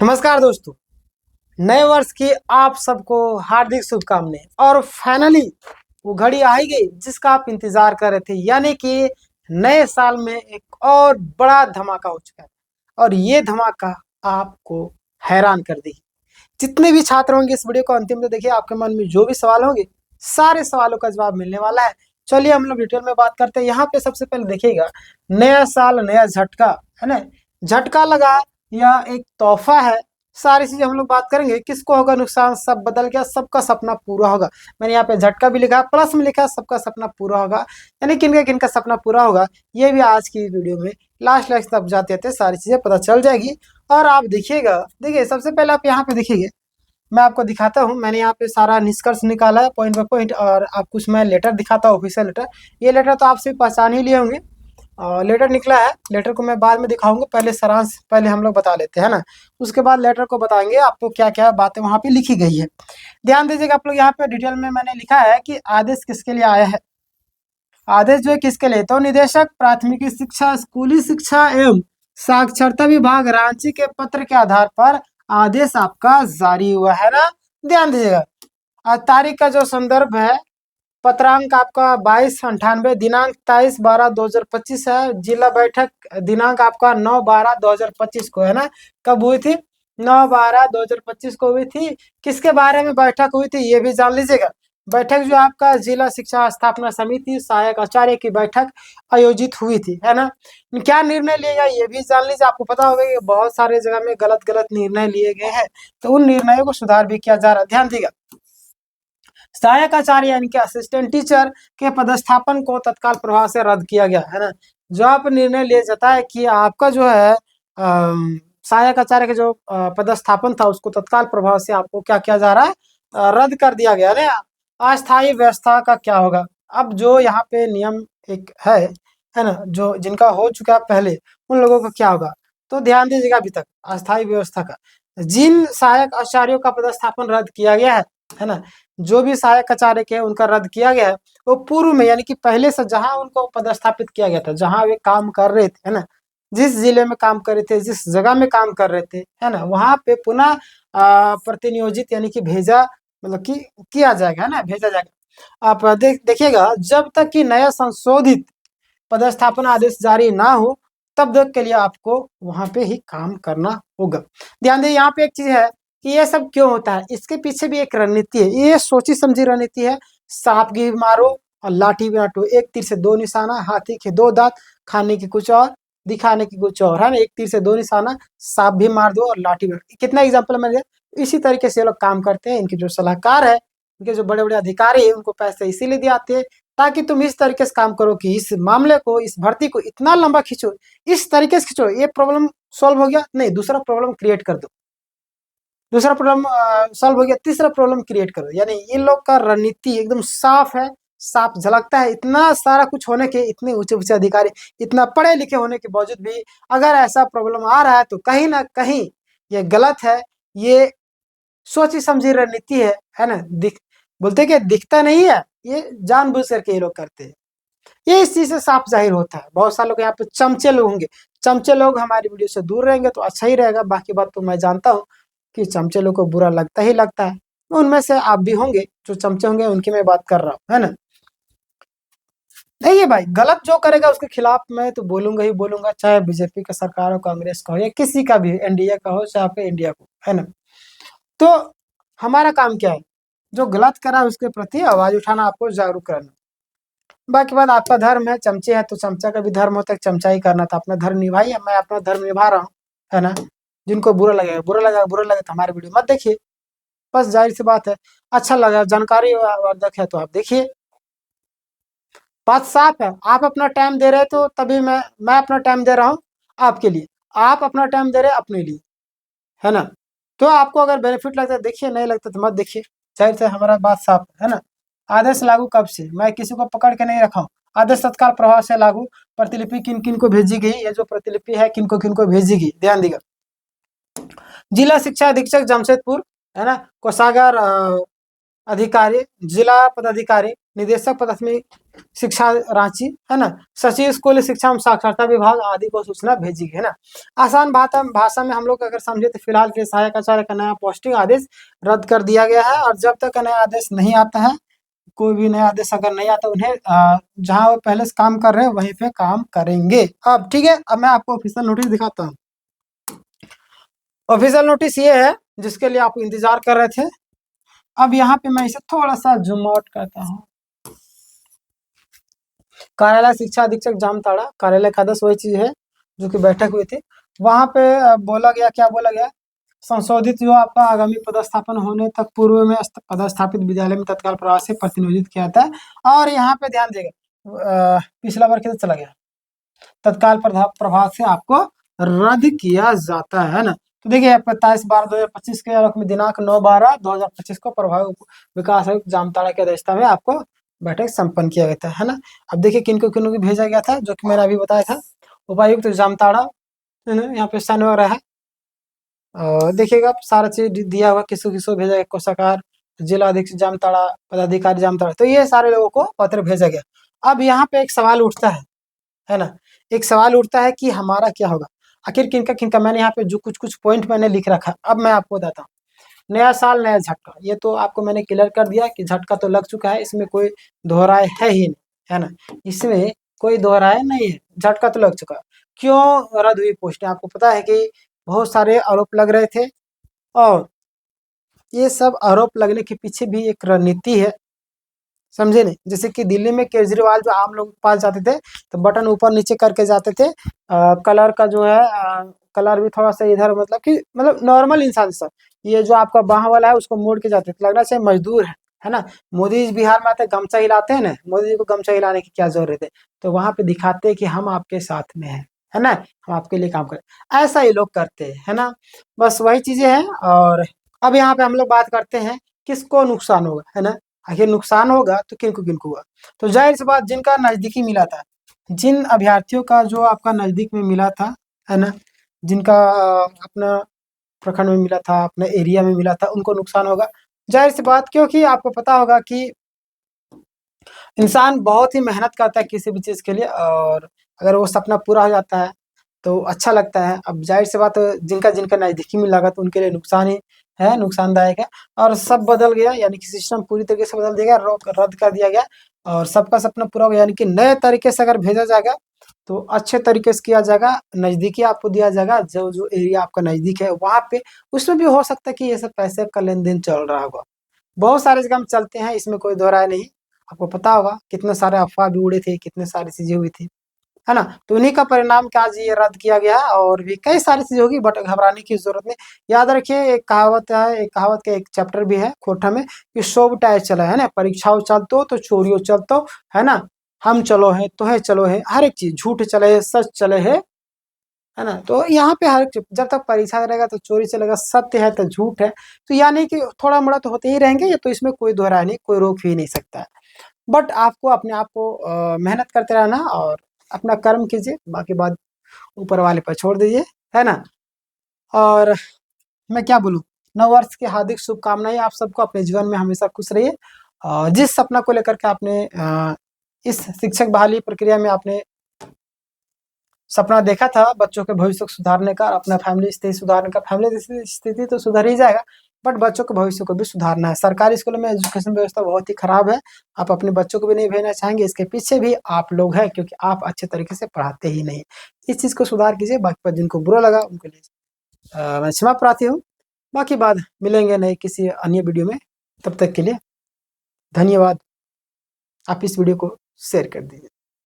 नमस्कार दोस्तों। नए वर्ष की आप सबको हार्दिक शुभकामनाएं। और फाइनली वो घड़ी आ ही गई जिसका आप इंतजार कर रहे थे, यानी कि नए साल में एक और बड़ा धमाका हो चुका है। और ये धमाका आपको हैरान कर देगी। जितने भी छात्र होंगे इस वीडियो को अंतिम तक देखिए, आपके मन में जो भी सवाल होंगे सारे सवालों का जवाब मिलने वाला है। चलिए हम लोग डिटेल में बात करते हैं। यहाँ पे सबसे पहले देखिएगा, नया साल नया झटका है ना। झटका लगा या एक तोहफा है, सारी चीजें हम लोग बात करेंगे। किसको होगा नुकसान, सब बदल गया, सबका सपना पूरा होगा। मैंने यहाँ पे झटका भी लिखा, प्लस में लिखा सबका सपना पूरा होगा, यानी किनका सपना पूरा होगा ये भी आज की वीडियो में लास्ट तक जाते थे सारी चीजें पता चल जाएगी। और आप देखिएगा, देखिए सबसे पहले आप यहाँ पे देखिए, मैं आपको दिखाता हूँ। मैंने यहाँ पे सारा निष्कर्ष निकाला है पॉइंट बाय पॉइंट, और आप कुछ मैं लेटर दिखाता हूँ, ऑफिशियल लेटर। ये लेटर तो आपसे पहचान ही लिए होंगे। लेटर निकला है, लेटर को मैं बाद में दिखाऊंगा, पहले सारांश पहले हम लोग बता लेते हैं ना, उसके बाद लेटर को बताएंगे आपको क्या क्या बातें वहाँ पे लिखी गई है। ध्यान दीजिएगा आप लोग, यहाँ पे डिटेल में मैंने लिखा है कि आदेश किसके लिए आया है। आदेश जो है किसके लिए, तो निदेशक प्राथमिक शिक्षा स्कूली शिक्षा एवं साक्षरता विभाग रांची के पत्र के आधार पर आदेश आपका जारी हुआ है ना। ध्यान दीजिएगा, आज तारीख का जो संदर्भ है, पत्रांक आपका 2298, दिनांक 23/12/2025 है। जिला बैठक दिनांक आपका 9/12/2025 को है ना। कब हुई थी, 9/12/2025 को हुई थी। किसके बारे में बैठक हुई थी ये भी जान लीजिएगा। बैठक जो आपका जिला शिक्षा स्थापना समिति सहायक आचार्य की बैठक आयोजित हुई थी, है ना। क्या निर्णय लिया गया ये भी जान लीजिए। आपको पता होगा कि बहुत सारे जगह में गलत गलत निर्णय लिए गए हैं, तो उन निर्णयों को सुधार भी किया जा रहा है। ध्यान दीजिएगा, सहायक आचार्य यानी कि असिस्टेंट टीचर के पदस्थापन को तत्काल प्रभाव से रद्द किया गया है ना। जो आप निर्णय लिया जाता है कि आपका जो है सहायक आचार्य का जो पदस्थापन था उसको तत्काल प्रभाव से आपको क्या किया जा रहा है, रद्द कर दिया गया है। अस्थायी व्यवस्था का क्या होगा, अब जो यहाँ पे नियम एक है ना, जो जिनका हो चुका है पहले, उन लोगों का क्या होगा। तो ध्यान दीजिएगा, अभी तक अस्थायी व्यवस्था का जिन सहायक आचार्यों का पदस्थापन रद्द किया गया है ना, जो भी सहायक आचार्य के उनका रद्द किया गया है, वो पूर्व में यानी कि पहले से जहां उनको पदस्थापित किया गया था, जहां वे काम कर रहे थे, है ना, जिस जिले में काम कर रहे थे, जिस जगह में काम कर रहे थे, है ना, वहां पे पुनः प्रतिनियोजित यानी कि भेजा, मतलब कि किया जाएगा, है ना, भेजा जाएगा। आप देखिएगा, जब तक कि नया संशोधित पदस्थापना आदेश जारी ना हो तब तक के लिए आपको वहां पे ही काम करना होगा। ध्यान दीजिए, यहाँ पे एक चीज है कि ये सब क्यों होता है, इसके पीछे भी एक रणनीति है। ये सोची समझी रणनीति है। सांप की मारो और लाठी भी काटो, एक तीर से दो निशाना, हाथी के दो दांत, खाने की कुछ और दिखाने की कुछ और, है ना। एक तीर से दो निशाना, सांप भी मार दो और लाठी भी। कितना एग्जाम्पल मैंने, इसी तरीके से ये लोग काम करते हैं। इनके जो सलाहकार है, इनके जो बड़े बड़े अधिकारी है, उनको पैसे इसीलिए दिए आते हैं ताकि तुम इस तरीके से काम करो कि इस मामले को, इस भर्ती को इतना लंबा खींचो, इस तरीके से खींचो, ये प्रॉब्लम सॉल्व हो गया, नहीं दूसरा प्रॉब्लम क्रिएट कर दो, दूसरा प्रॉब्लम सॉल्व हो गया, तीसरा प्रॉब्लम क्रिएट करो। यानी इन लोग का रणनीति एकदम साफ है, साफ झलकता है। इतना सारा कुछ होने के, इतने ऊंचे ऊंचे अधिकारी, इतना पढ़े लिखे होने के बावजूद भी अगर ऐसा प्रॉब्लम आ रहा है तो कहीं ना कहीं ये गलत है, ये सोची समझी रणनीति है ना। बोलते कि दिखता नहीं है, ये जानबूझ करके ये लोग करते हैं। ये इस चीज से साफ जाहिर होता है। बहुत सारे लोग यहाँ पे चमचे लोग होंगे, चमचे लोग हमारी वीडियो से दूर रहेंगे तो अच्छा ही रहेगा। बाकी बात तो मैं जानता हूँ कि चमचे लोग को बुरा लगता ही लगता है, उनमें से आप भी होंगे जो चमचे होंगे, उनकी मैं बात कर रहा हूँ, है ना। नहीं है भाई, गलत जो करेगा उसके खिलाफ मैं तो बोलूंगा ही बोलूंगा, चाहे बीजेपी का सरकार हो, कांग्रेस का हो, या किसी का भी, एनडीए का हो, चाहे आपके इंडिया को, है ना। तो हमारा काम क्या है, जो गलत करा है उसके प्रति आवाज उठाना, आपको जागरूक करना। बाकी बात आपका धर्म है, चमचे है तो चमचा का भी धर्म होता है, चमचा ही करना था, अपना धर्म निभाइए। मैं अपना धर्म निभा रहा हूँ, है ना। जिनको बुरा लगेगा बुरा लगेगा, बुरा लगे तो हमारे वीडियो मत देखिए, बस जाहिर सी बात है। अच्छा लगा, जानकारी वर्धक है तो आप देखिए, बात साफ है। आप अपना टाइम दे रहे तो तभी मैं अपना टाइम दे रहा हूँ आपके लिए, आप अपना टाइम दे रहे अपने लिए, है ना। तो आपको अगर बेनिफिट लगता है देखिए, नहीं लगता तो मत देखिए, जाहिर से हमारा बात साफ है ना। आदेश लागू कब से, मैं किसी को पकड़ के नहीं रखा हूँ। आदेश तत्काल प्रभाव से लागू, प्रतिलिपि किन किन को भेजी गई, ये जो प्रतिलिपि है किन को भेजी गई, ध्यान दीजिएगा। जिला शिक्षा अधीक्षक जमशेदपुर, है ना, कोषागार अधिकारी, जिला पदाधिकारी निदेशक प्राथमिक शिक्षा रांची, है ना, सचिव स्कूल शिक्षा एवं साक्षरता विभाग आदि को सूचना भेजी गई, है ना। आसान भाषा में हम लोग अगर समझे तो फिलहाल के सहायक आचार्य का नया पोस्टिंग आदेश रद्द कर दिया गया है, और जब तक नया आदेश नहीं आता है, कोई भी नया आदेश अगर नहीं आता, उन्हें जहां वो पहले से काम कर रहे हैं वहीं पे काम करेंगे। अब ठीक है, अब मैं आपको ऑफिशियल नोटिस दिखाता हूँ। ऑफिशियल नोटिस ये है जिसके लिए आप इंतजार कर रहे थे। अब यहाँ पे मैं इसे थोड़ा सा जूम आउट करता हूँ। कार्यालय शिक्षा अधीक्षक जामताड़ा, कार्यालय का आदेश वही चीज है जो कि बैठक हुई थी। वहां पे बोला गया, क्या बोला गया, संशोधित जो आपका आगामी पदस्थापन होने तक पूर्व में पदस्थापित विद्यालय में तत्काल प्रभाव से प्रतिनियोजित किया था। और यहाँ पे ध्यान देगा, पिछला बार कितना चला गया, तत्काल प्रभाव से आपको रद्द किया जाता है ना। तो देखिए 27/12/2025 के में दिनांक 9/12/2025 को प्रभावी विकास आयुक्त जामताड़ा की अध्यक्षता में आपको बैठक संपन्न किया गया था, है ना। अब देखिए किनको किनको की भेजा गया था, जो कि मैंने अभी बताया था। उपायुक्त जामताड़ा, है ना, यहाँ पे साइन वगैरह है। और देखिएगा सारा चीज दिया हुआ, किसको किसको भेजा गया, कोषागार, जिला अधीक्षक जामताड़ा, पदाधिकारी जामताड़ा, तो ये सारे लोगों को पत्र भेजा गया। अब यहाँ पे एक सवाल उठता है ना, एक सवाल उठता है कि हमारा क्या होगा, आखिर किनका किनका। मैंने यहाँ पे जो कुछ कुछ पॉइंट मैंने लिख रखा, अब मैं आपको बताता हूँ। नया साल नया झटका, ये तो आपको मैंने क्लियर कर दिया कि झटका तो लग चुका है, इसमें कोई दोहराए है ही नहीं, है ना, इसमें कोई दोहराए नहीं है, झटका तो लग चुका। क्यों रद्द हुई पोस्टें, आपको पता है कि बहुत सारे आरोप लग रहे थे, और ये सब आरोप लगने के पीछे भी एक रणनीति है, समझे नहीं। जैसे कि दिल्ली में केजरीवाल जो आम लोग के पास जाते थे तो बटन ऊपर नीचे करके जाते थे, कलर का जो है कलर भी थोड़ा सा इधर, मतलब कि मतलब नॉर्मल इंसान सब, ये जो आपका बाह वाला है उसको मोड़ के जाते थे, लगना चाहिए मजदूर है ना। मोदी जी बिहार में आते गमछा हिलाते हैं ना, मोदी जी को गमछा हिलाने की क्या जरूरत है, तो वहां पे दिखाते हैं कि हम आपके साथ में है ना, हम आपके लिए काम करें, ऐसा ही लोग करते हैं, है ना। बस वही चीजें हैं। और अब यहाँ पे हम लोग बात करते हैं किसको नुकसान होगा, है ना। आखिर नुकसान होगा तो किनको किनको हुआ, तो जाहिर सी बात जिनका नजदीकी मिला था, जिन अभ्यर्थियों का जो आपका नजदीक में मिला था, है ना, जिनका अपना प्रखंड में मिला था, अपने एरिया में मिला था, उनको नुकसान होगा, जाहिर सी बात। क्योंकि आपको पता होगा कि इंसान बहुत ही मेहनत करता है किसी भी चीज के लिए, और अगर वो सपना पूरा हो जाता है तो अच्छा लगता है। अब जाहिर सी बात जिनका जिनका नजदीकी में लगा तो उनके लिए नुकसान ही है, नुकसानदायक है। और सब बदल गया, यानी कि सिस्टम पूरी तरीके से बदल दिया गया, रद्द कर दिया गया, और सबका सपना पूरा हो गया, यानी कि नए तरीके से अगर भेजा जाएगा तो अच्छे तरीके से किया जाएगा, नजदीकी आपको दिया जाएगा, जो जो एरिया आपका नजदीक है वहां पे। उसमें भी हो सकता है कि ये सब पैसे का लेन देन चल रहा होगा, बहुत सारे जगह में चलते हैं, इसमें कोई दो राय नहीं। आपको पता होगा कितने सारे अफवाह भी उड़े थे, कितने सारी चीजें हुई थी, है ना। तो उन्हीं का परिणाम क्या, आज ये रद्द किया गया है, और भी कई सारी चीजें होगी, बट घबराने की जरूरत नहीं। याद रखिए एक कहावत है, एक कहावत का एक चैप्टर भी है खोटा में, कि शोभ टाइम चला है ना, परीक्षाओं चलतो तो चोरियों चलतो, है ना, हम चलो है तो है चलो है, हर एक चीज झूठ चले है सच चले है ना। तो यहाँ पे हर जब तक परीक्षा रहेगा तो चोरी चलेगा, सत्य है तो झूठ है, तो यानी कि थोड़ा मोड़ा तो होते ही रहेंगे, ये तो इसमें कोई दोहरा नहीं, कोई रोक ही नहीं सकता है। बट आपको अपने आप को मेहनत करते रहना और अपना कर्म कीजिए, बाकी बात ऊपर वाले पर छोड़ दीजिए, है ना। और मैं क्या बोलूँ, नव वर्ष की हार्दिक शुभकामनाएं आप सबको, अपने जीवन में हमेशा खुश रहिए। जिस सपना को लेकर के आपने इस शिक्षक बहाली प्रक्रिया में आपने सपना देखा था बच्चों के भविष्य को सुधारने का, अपना फैमिली स्थिति सुधारने का, फैमिली स्थिति तो सुधर ही जाएगा, बट बच्चों के भविष्य को भी सुधारना है। सरकारी स्कूलों में एजुकेशन व्यवस्था बहुत ही खराब है, आप अपने बच्चों को भी नहीं भेजना चाहेंगे, इसके पीछे भी आप लोग हैं, क्योंकि आप अच्छे तरीके से पढ़ाते ही नहीं। इस चीज़ को सुधार कीजिए, बाकी पर जिनको बुरा लगा उनके लिए मैं क्षमा प्रार्थी हूँ। बाकी बात मिलेंगे नए किसी अन्य वीडियो में, तब तक के लिए धन्यवाद। आप इस वीडियो को शेयर कर दीजिए।